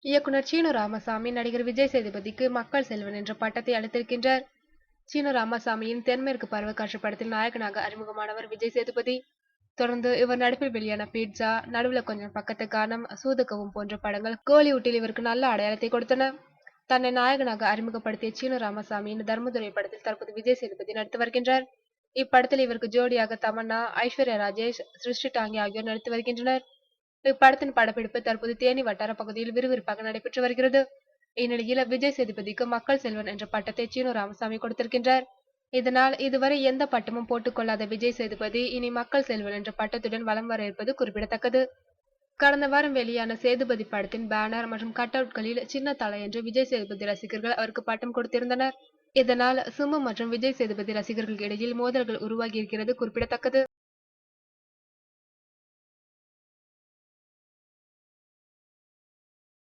இயக்குனர் சீனு ராமசாமி நடிகர் விஜய் சேதுபதிக்கு மக்கள் செல்வன் என்ற பட்டத்தை அளித்திருக்கின்றார். சீனு ராமசாமியின் தென்மேற்கு பருவக்காற்று படத்தில் நாயகனாக அறிமுகமானவர் விஜய் சேதுபதி. தொடர்ந்து இவர் நடிப்பில் வெளியான பீட்சா, நடுவுல கொஞ்சம் பக்கத்து காணம், சூதுகவும் போன்ற படங்கள் கோலிவுட்டில் இவருக்கு நல்ல அடையாளத்தை கொடுத்தன. தன்னை நாயகனாக அறிமுகப்படுத்திய சீனு ராமசாமியின் தர்மதுரை படத்தில் தற்போது விஜய் சேதுபதி நடித்து வருகின்றார். இப்படத்தில் இவருக்கு ஜோடியாக தமன்னா, ஐஸ்வர்யா ராஜேஷ், சிருஷ்டி டாங்கி ஆகியோர் நடித்து வருகின்றனர். இப்படத்தின் படப்பிடிப்பு தற்போது தேனி வட்டார பகுதியில் விறுவிறுப்பாக நடைபெற்று வருகிறது. இந்நிலையில் விஜய் சேதுபதிக்கு மக்கள் செல்வன் என்ற பட்டத்தை சீனு ராமசாமி கொடுத்திருக்கின்றார். இதனால் இதுவரை எந்த பட்டமும் போட்டுக் கொள்ளாத விஜய் சேதுபதி இனி மக்கள் செல்வன் என்ற பட்டத்துடன் வலம் வர இருப்பது குறிப்பிடத்தக்கது. கடந்த வாரம் வெளியான சேதுபதி படத்தின் பேனர் மற்றும் கட் அவுட்களில் சின்ன தலை என்று விஜய் சேதுபதி ரசிகர்கள் அவருக்கு பட்டம் கொடுத்திருந்தனர். இதனால் சுமு மற்றும் விஜய் சேதுபதி ரசிகர்களுக்கு இடையில் மோதல்கள் உருவாகி இருக்கிறது குறிப்பிடத்தக்கது.